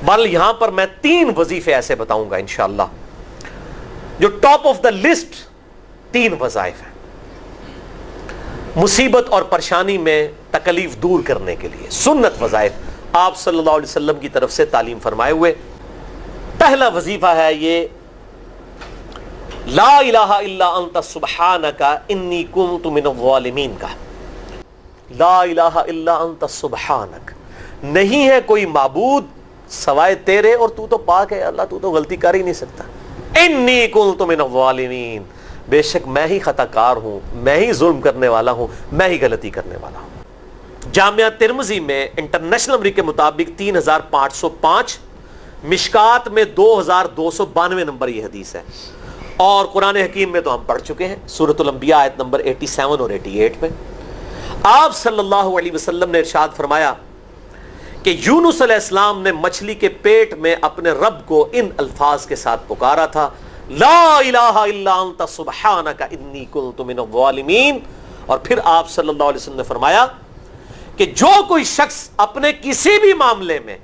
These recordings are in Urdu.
بل یہاں پر میں 3 وظیفے ایسے بتاؤں گا انشاءاللہ جو ٹاپ آف دا لسٹ 3 وظائف ہیں مصیبت اور پریشانی میں تکلیف دور کرنے کے لیے، سنت وظائف آپ صلی اللہ علیہ وسلم کی طرف سے تعلیم فرمائے ہوئے۔ پہلا وظیفہ ہے یہ لا الہ الا انت سبحانک انی کنت من الظالمین کا۔ لا الہ الا انت سبحانک، نہیں ہے کوئی معبود سوائے تیرے اور تو تو پاک ہے اللہ، تو تو غلطی کر ہی نہیں سکتا۔ انی کنت من الظالمین، بے شک میں ہی خطا کار ہوں، میں ہی ظلم کرنے والا ہوں، میں ہی غلطی کرنے والا ہوں۔ جامعہ ترمذی میں انٹرنیشنل نمبر کے مطابق 3505، مشکات میں 2292 نمبر یہ حدیث ہے، اور قرآن حکیم میں تو ہم پڑھ چکے ہیں سورۃ الانبیاء آیت نمبر 87 اور 88 میں آپ صلی اللہ علیہ وسلم نے ارشاد فرمایا کہ یونس علیہ السلام نے مچھلی کے پیٹ میں اپنے رب کو ان الفاظ کے ساتھ پکارا تھا، لا الہ الا انت سبحانک انی کنت من الظالمین، اور پھر آپ صلی اللہ علیہ وسلم نے فرمایا کہ جو کوئی شخص اپنے کسی بھی معاملے میں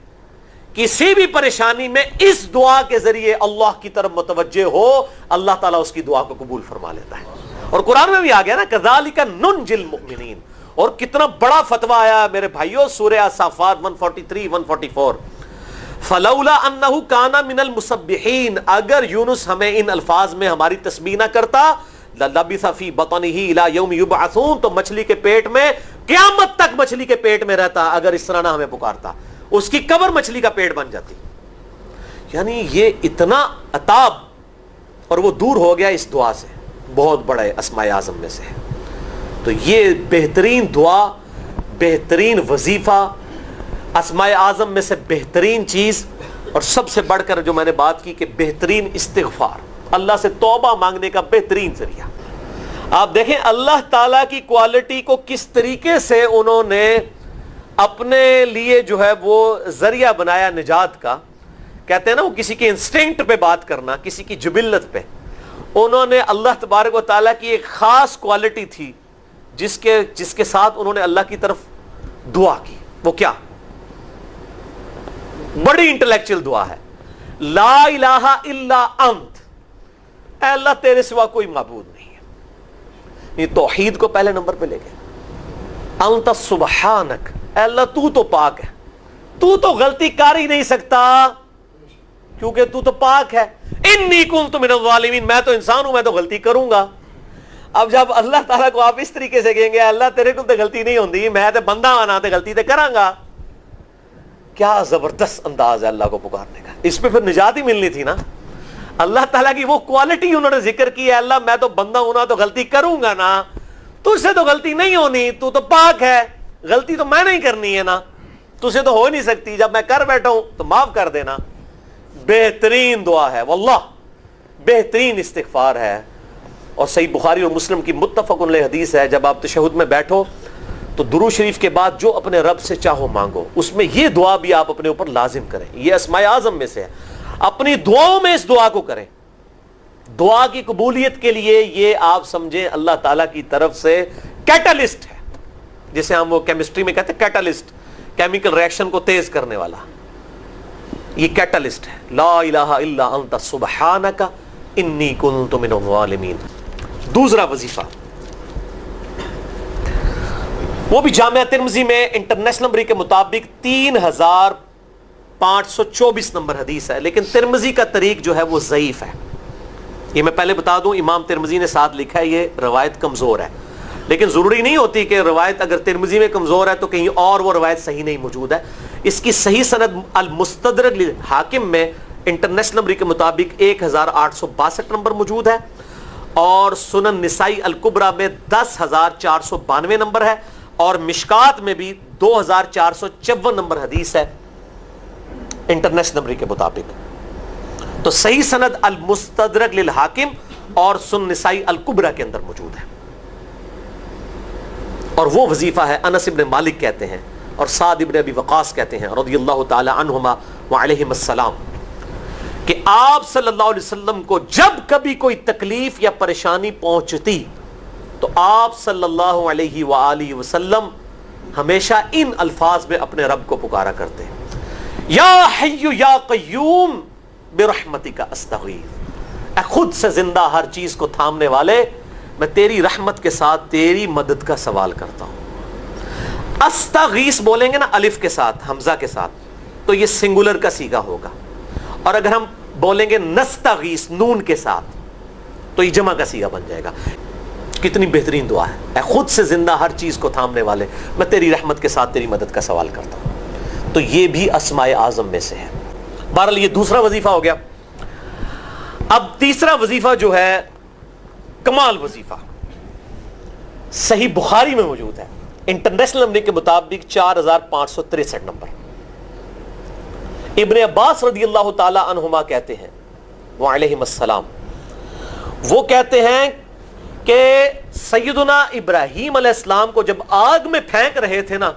کسی بھی پریشانی میں اس دعا کے ذریعے اللہ کی طرف متوجہ ہو، اللہ تعالیٰ اس کی دعا کو قبول فرما لیتا ہے۔ اور قرآن میں بھی آ گیا نا کذالک ننجی المؤمنین، اور کتنا بڑا فتویٰ آیا میرے بھائیوں سورہ صافات 143 144، فلولا انہ کان من المسبحین، اگر یونس ہمیں ان الفاظ میں ہماری تسبیح نہ کرتا للبث فی بطنہ الی یوم یبعثون، تو مچھلی کے پیٹ میں قیامت تک مچھلی کے پیٹ میں رہتا اگر اس طرح نہ ہمیں پکارتا، اس کی قبر مچھلی کا پیٹ بن جاتی۔ یعنی یہ اتنا عطاب، اور وہ دور ہو گیا اس دعا سے، بہت بڑے اسماء اعظم میں سے ہے۔ تو یہ بہترین دعا، بہترین وظیفہ، اسماء اعظم میں سے بہترین چیز، اور سب سے بڑھ کر جو میں نے بات کی کہ بہترین استغفار، اللہ سے توبہ مانگنے کا بہترین ذریعہ۔ آپ دیکھیں اللہ تعالیٰ کی کوالٹی کو کس طریقے سے انہوں نے اپنے لیے جو ہے وہ ذریعہ بنایا نجات کا۔ کہتے ہیں نا وہ کسی کے انسٹنکٹ پہ بات کرنا، کسی کی جبلت پہ، انہوں نے اللہ تبارک و تعالیٰ کی ایک خاص کوالٹی تھی جس کے ساتھ انہوں نے اللہ کی طرف دعا کی۔ وہ کیا؟ بڑی انٹلیکچوئل دعا ہے، لا الہ الا انت، اے اللہ تیرے سوا کوئی معبود نہیں ہے۔ یہ توحید کو پہلے نمبر پہ لے گئے۔ انت سبحانک، اے اللہ تو پاک ہے، تو غلطی کر ہی نہیں سکتا کیونکہ تو پاک ہے۔ انی کنت من الظالمین، میں تو انسان ہوں، میں تو غلطی کروں گا۔ اب جب اللہ تعالیٰ کو آپ اس طریقے سے کہیں گے اللہ تیرے کو تو غلطی نہیں ہوندی، میں تو بندہ آنا تو غلطی تو کراں گا، کیا زبردست انداز ہے اللہ کو پکارنے کا۔ اس پہ پھر نجات ہی ملنی تھی نا۔ اللہ تعالیٰ کی وہ کوالٹی انہوں نے ذکر کی ہے، اللہ میں تو بندہ ہوں نا تو غلطی کروں گا نا، تجھ سے تو غلطی نہیں ہونی، تو پاک ہے، غلطی تو میں نہیں کرنی ہے نا، تجھ سے تو ہو نہیں سکتی، جب میں کر بیٹھا ہوں تو معاف کر دینا۔ بہترین دعا ہے واللہ، بہترین استغفار ہے، اور صحیح بخاری اور مسلم کی متفق علیہ حدیث ہے، جب آپ تشہد میں بیٹھو تو درود شریف کے بعد جو اپنے رب سے چاہو مانگو، اس میں یہ دعا بھی آپ اپنے اوپر لازم کریں۔ یہ اسماء اعظم میں سے ہے، اپنی دعاؤں میں اس دعا کو کریں۔ دعا کی قبولیت کے لیے یہ آپ سمجھیں اللہ تعالیٰ کی طرف سے کیٹالسٹ ہے، جسے ہم وہ کیمسٹری میں کہتے ہیں کیٹالسٹ، کیمیکل ریئیکشن کو تیز کرنے والا، یہ کیٹالسٹ ہے۔ لا الہ الا انت سبحانک انی کنت من الظالمین۔ دوسرا وظیفہ وہ بھی جامعہ ترمذی میں انٹرنیشنل نمبر کے مطابق 3524 نمبر حدیث ہے، لیکن ترمذی کا طریق جو ہے وہ ضعیف ہے۔ یہ میں پہلے بتا دوں، امام ترمذی نے ساتھ لکھا ہے یہ روایت کمزور ہے، لیکن ضروری نہیں ہوتی کہ روایت اگر ترمذی میں کمزور ہے تو کہیں اور وہ روایت صحیح نہیں موجود ہے۔ اس کی صحیح سند المستدرک للحاکم میں انٹرنیشنل نمبر کے مطابق 1862 نمبر موجود ہے، اور سنن نسائی الکبریٰ میں 10492 نمبر ہے، اور مشکات میں بھی 2454 نمبر حدیث ہے انٹرنیشنل نمبر کے مطابق۔ تو صحیح سند المستدرک للحاکم اور سنن نسائی الکبریٰ کے اندر موجود ہے، اور وہ وظیفہ ہے انس ابن مالک کہتے ہیں اور سعد ابن ابی وقاص کہتے ہیں رضی اللہ تعالی عنہما وعلیہم السلام کہ آپ صلی اللہ علیہ وسلم کو جب کبھی کوئی تکلیف یا پریشانی پہنچتی تو آپ صلی اللہ علیہ وآلہ وسلم ہمیشہ ان الفاظ میں اپنے رب کو پکارا کرتے ہیں۔ یا حی یا قیوم برحمتک استغیث، اے خود سے زندہ ہر چیز کو تھامنے والے، میں تیری رحمت کے ساتھ تیری مدد کا سوال کرتا ہوں۔ استغیث بولیں گے نا الف کے ساتھ، حمزہ کے ساتھ، تو یہ سنگولر کا صیغہ ہوگا، اور اگر ہم بولیں گے نستغیث نون کے ساتھ تو یہ جمع کا صیغہ بن جائے گا۔ کتنی بہترین دعا ہے، اے خود سے زندہ ہر چیز کو تھامنے والے، میں تیری رحمت کے ساتھ تیری مدد کا سوال کرتا ہوں۔ تو یہ بھی اسماء اعظم میں سے ہے۔ بہرحال یہ دوسرا وظیفہ ہو گیا۔ اب تیسرا وظیفہ جو ہے کمال وظیفہ، صحیح بخاری میں موجود ہے، انٹرنیشنل نمبر کے مطابق 4563 نمبر۔ ابن عباس رضی اللہ تعالی عنہما کہتے ہیں وعلیہم السلام، وہ کہتے ہیں کہ سیدنا ابراہیم علیہ السلام کو جب آگ میں پھینک رہے تھے نا،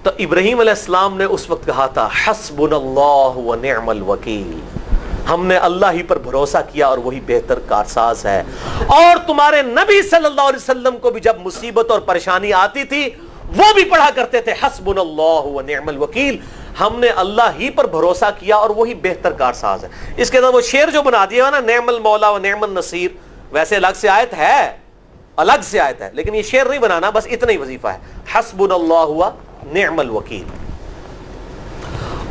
تو ابراہیم علیہ السلام نے اس وقت کہا تھا حسبنا اللہ ونعم الوکیل، ہم نے اللہ ہی پر بھروسہ کیا اور وہی بہتر کارساز ہے۔ اور تمہارے نبی صلی اللہ علیہ وسلم کو بھی جب مصیبت اور پریشانی آتی تھی وہ بھی پڑھا کرتے تھے حسبنا اللہ ونعم الوکیل، ہم نے اللہ ہی پر بھروسہ کیا اور وہی بہتر کارساز ہے۔ اس کے بعد وہ شعر جو بنا دیا نا، نعم المولا و نعم النصیر، ویسے الگ سے آیت ہے، الگ سے آیت ہے، لیکن یہ شعر نہیں بنانا، بس اتنا ہی وظیفہ ہے، حسبنا اللہ و نعم الوکیل۔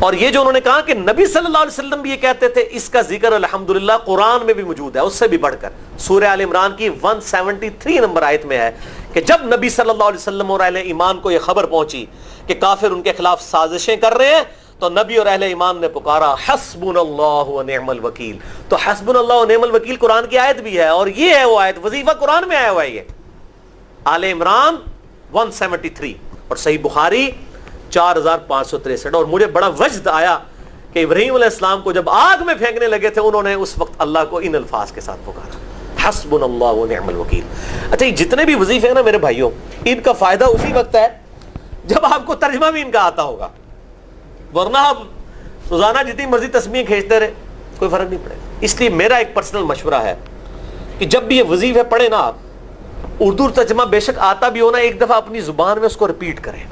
اور یہ جو انہوں نے کہا کہ نبی صلی اللہ علیہ وسلم بھی یہ کہتے تھے، اس کا ذکر الحمدللہ قرآن میں بھی موجود ہے، اس سے بھی بڑھ کر سورہ آل عمران کی 173 نمبر آیت میں ہے کہ جب نبی صلی اللہ علیہ وسلم اور اہل ایمان کو یہ خبر پہنچی کہ کافر ان کے خلاف سازشیں کر رہے ہیں، تو نبی اور اہل ایمان نے پکارا حسبنا اللہ و نعم الوکیل۔ تو حسبنا اللہ و نعم الوکیل قرآن کی آیت بھی ہے، اور یہ ہے وہ آیت، وظیفہ قرآن میں آیا ہوا ہے یہ، آل عمران 173 اور صحیح بخاری 4563۔ اور مجھے بڑا وجد آیا کہ ابراہیم علیہ السلام کو جب آگ میں پھینکنے لگے تھے، انہوں نے اس وقت اللہ کو ان الفاظ کے ساتھ پکارا حسبنا اللہ و نعم الوکیل۔ اچھا، یہ جتنے بھی وظیفے ہیں نا میرے بھائیوں، ان کا فائدہ اسی وقت ہے جب آپ کو ترجمہ بھی ان کا آتا ہوگا، ورنہ آپ روزانہ جتنی مرضی تسبیح کھینچتے رہے کوئی فرق نہیں پڑے گا۔ اس لیے میرا ایک پرسنل مشورہ ہے کہ جب بھی یہ وظیفے پڑھیں نا آپ، اردو ترجمہ بے شک آتا بھی ہونا، ایک دفعہ اپنی زبان میں اس کو ریپیٹ کریں،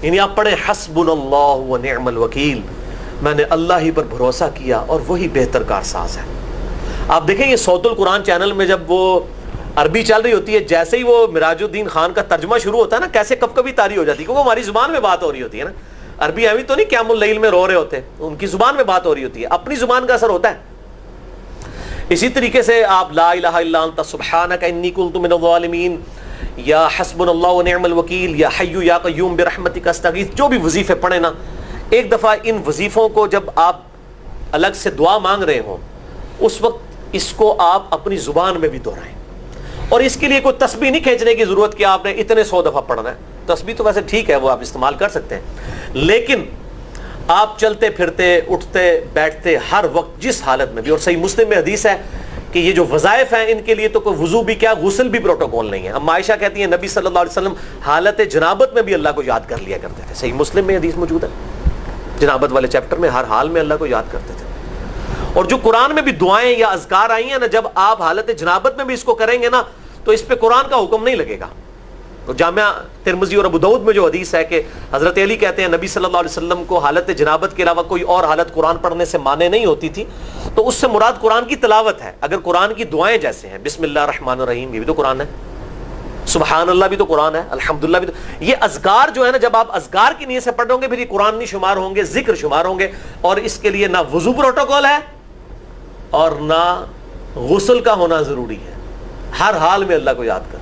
یعنی آپ پڑھیں حسبنا اللہ و نعم الوکیل، میں نے اللہ ہی پر بھروسہ کیا اور وہی بہتر کارساز ہے۔ آپ دیکھیں یہ صوت القرآن چینل میں جب وہ عربی چل رہی ہوتی ہے، جیسے ہی وہ مراج الدین خان کا ترجمہ شروع ہوتا ہے نا، کیسے کب کبھی طاری ہو جاتی ہے، کیونکہ ہماری زبان میں بات ہو رہی ہوتی ہے نا، عربی ایویں تو نہیں قیام اللیل میں رو رہے ہوتے، ان کی زبان میں بات ہو رہی ہوتی ہے، اپنی زبان کا اثر ہوتا ہے۔ اسی طریقے سے آپ لا الہ الا انت سبحانک انی کنت من الظالمین، یا حسبنا اللہ و نعم الوکیل، یا حی یا قیوم برحمتک استغیث، جو بھی وظیفے پڑھیں نا، ایک دفعہ ان وظیفوں کو جب آپ الگ سے دعا مانگ رہے ہوں، اس وقت اس کو آپ اپنی زبان میں بھی دہرائیں۔ اور اس کے لیے کوئی تسبیح نہیں کھینچنے کی ضرورت کہ آپ نے اتنے 100 دفعہ پڑھنا ہے، تسبیح تو ویسے ٹھیک ہے، وہ آپ استعمال کر سکتے ہیں، لیکن آپ چلتے پھرتے اٹھتے بیٹھتے ہر وقت جس حالت میں بھی، اور صحیح مسلم میں حدیث ہے کہ یہ جو وظائف ہیں ان کے لیے تو کوئی وضو بھی کیا، غسل بھی پروٹوکول نہیں ہے۔ اب عائشہ کہتی ہیں نبی صلی اللہ علیہ وسلم حالت جنابت میں بھی اللہ کو یاد کر لیا کرتے تھے، صحیح مسلم میں حدیث موجود ہے، جنابت والے چیپٹر میں ہر حال میں اللہ کو یاد کرتے تھے۔ اور جو قرآن میں بھی دعائیں یا اذکار آئی ہیں نا، جب آپ حالت جنابت میں بھی اس کو کریں گے نا، تو اس پہ قرآن کا حکم نہیں لگے گا۔ تو جامعہ ترمذی اور ابو داؤد میں جو حدیث ہے کہ حضرت علی کہتے ہیں نبی صلی اللہ علیہ وسلم کو حالت جنابت کے علاوہ کوئی اور حالت قرآن پڑھنے سے مانے نہیں ہوتی تھی، تو اس سے مراد قرآن کی تلاوت ہے۔ اگر قرآن کی دعائیں جیسے ہیں بسم اللہ الرحمن الرحیم، یہ بھی تو قرآن ہے، سبحان اللہ بھی تو قرآن ہے، الحمدللہ بھی تو، یہ اذکار جو ہے نا، جب آپ اذکار کی نیت سے پڑھ رہے ہوں گے پھر یہ قرآن نہیں شمار ہوں گے، ذکر شمار ہوں گے، اور اس کے لیے نہ وضو پروٹوکول ہے اور نہ غسل کا ہونا ضروری ہے، ہر حال میں اللہ کو یاد کر۔